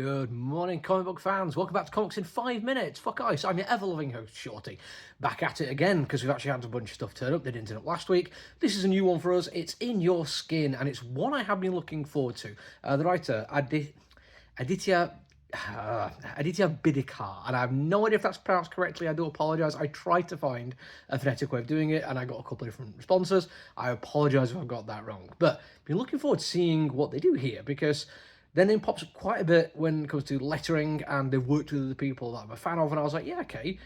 Good morning, comic book fans. Welcome back to Comics in 5 Minutes. Fuck ice, I'm your ever-loving host, Shorty. Back at it again, because we've actually had a bunch of stuff turn up. They didn't turn up last week. This is a new one for us. It's In Your Skin, and it's one I have been looking forward to. The writer, Aditya Bidikar, and I have no idea if that's pronounced correctly. I do apologise. I tried to find a phonetic way of doing it, and I got a couple of different responses. I apologise if I've got that wrong. But I've been looking forward to seeing what they do here, because their name pops up quite a bit when it comes to lettering, and they've worked with the people that I'm a fan of, and I was like, yeah, okay,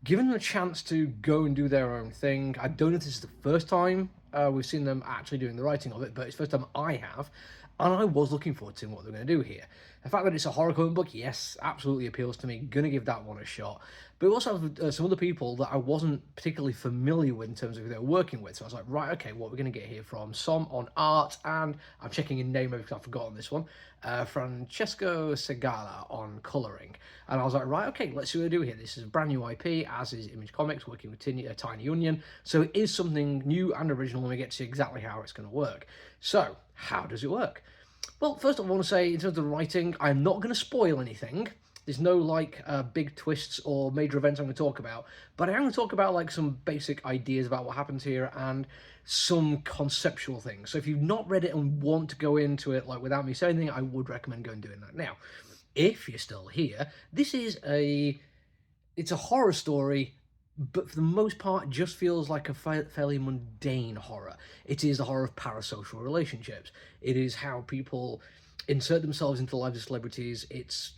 given them a chance to go and do their own thing. I don't know if this is the first time we've seen them actually doing the writing of it, but it's the first time I have, and I was looking forward to seeing what they're going to do here. The fact that it's a horror comic book, yes, absolutely appeals to me. Gonna give that one a shot. But we also have some other people that I wasn't particularly familiar with in terms of who they're working with. So I was like, right, okay, what we're going to get here from Som on art, and I'm checking in name because I've forgotten this one, Francesco Segala on colouring. And I was like, right, okay, let's see what they do here. This is a brand new IP, as is Image Comics, working with Tiny Onion. So it is something new and original, and we get to see exactly how it's going to work. So, how does it work? Well, first I want to say, in terms of the writing, I'm not going to spoil anything. There's no, big twists or major events I'm going to talk about, but I am going to talk about, some basic ideas about what happens here and some conceptual things. So if you've not read it and want to go into it, without me saying anything, I would recommend going and doing that now. If you're still here, this is it's a horror story, but for the most part, it just feels like a fairly mundane horror. It is the horror of parasocial relationships. It is how people insert themselves into the lives of celebrities. It's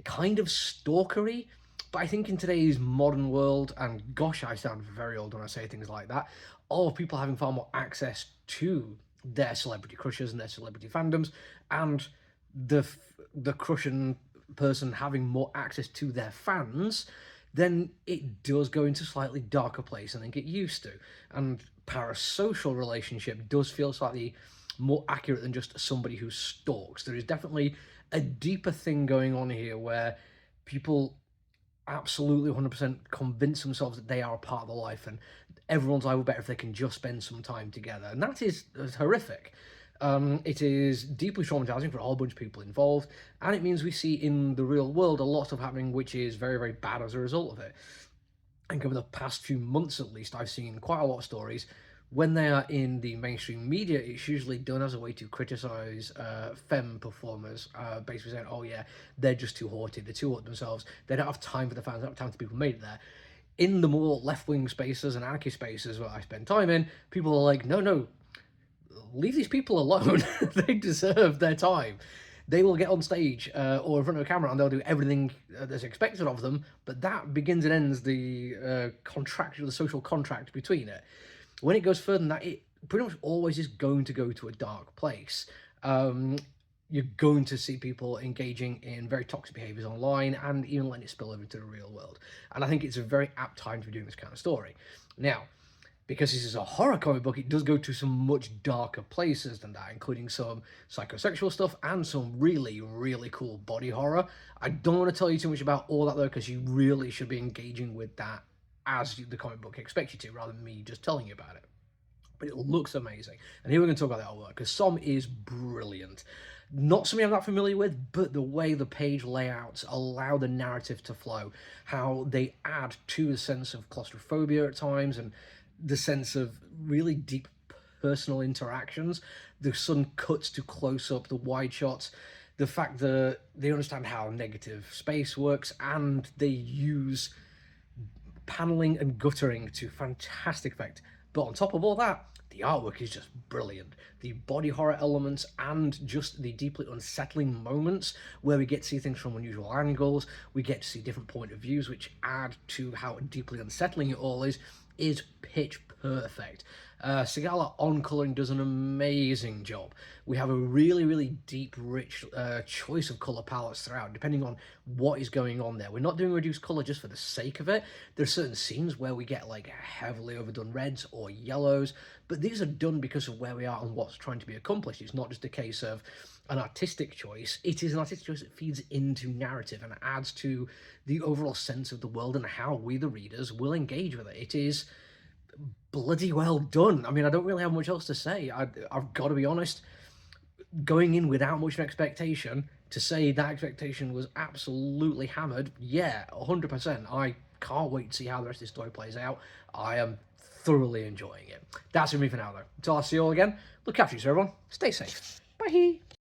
kind of stalkery, but I think in today's modern world, and gosh, I sound very old when I say things like that, all of people having far more access to their celebrity crushes and their celebrity fandoms, and the crushing person having more access to their fans, then it does go into a slightly darker place and then get used to. And parasocial relationship does feel slightly more accurate than just somebody who stalks. There is definitely a deeper thing going on here where people absolutely 100% convince themselves that they are a part of the life, and everyone's life will be better if they can just spend some time together. And that is horrific. It is deeply traumatizing for a whole bunch of people involved, and it means we see in the real world a lot of happening which is very, very bad as a result of it. And over the past few months at least, I've seen quite a lot of stories. When they are in the mainstream media, it's usually done as a way to criticize femme performers, basically saying, oh yeah, they're just too haughty, they're too hot themselves, they don't have time for the fans, they don't have time for the people who made it there. In the more left-wing spaces and anarchy spaces where I spend time in, people are like, no, leave these people alone. They deserve their time. They will get on stage or in front of a camera and they'll do everything that's expected of them, but that begins and ends the the social contract between it. When it goes further than that, it pretty much always is going to go to a dark place. You're going to see people engaging in very toxic behaviours online and even letting it spill over into the real world. And I think it's a very apt time to be doing this kind of story. Now, because this is a horror comic book, it does go to some much darker places than that, including some psychosexual stuff and some really, really cool body horror. I don't want to tell you too much about all that though, because you really should be engaging with that as the comic book expects you to, rather than me just telling you about it. But it looks amazing. And here we're going to talk about that artwork, because Som is brilliant. Not something I'm not familiar with, but the way the page layouts allow the narrative to flow, how they add to a sense of claustrophobia at times, and the sense of really deep personal interactions, the sudden cuts to close up, the wide shots, the fact that they understand how negative space works, and they use paneling and guttering to fantastic effect. But on top of all that, the artwork is just brilliant. The body horror elements and just the deeply unsettling moments where we get to see things from unusual angles, we get to see different point of views, which add to how deeply unsettling it all is pitch perfect. Segala on colouring does an amazing job. We have a really, really deep, rich choice of colour palettes throughout, depending on what is going on there. We're not doing reduced colour just for the sake of it. There's certain scenes where we get heavily overdone reds or yellows, but these are done because of where we are and what's trying to be accomplished. It's not just a case of an artistic choice. It is an artistic choice that feeds into narrative and adds to the overall sense of the world and how we, the readers, will engage with it. It is bloody well done. I mean, I don't really have much else to say. I've got to be honest, going in without much of an expectation to say that expectation was absolutely hammered, yeah, 100%. I can't wait to see how the rest of the story plays out. I am thoroughly enjoying it. That's it for me for now, though. Until I see you all again, look after you, everyone. Stay safe. Bye.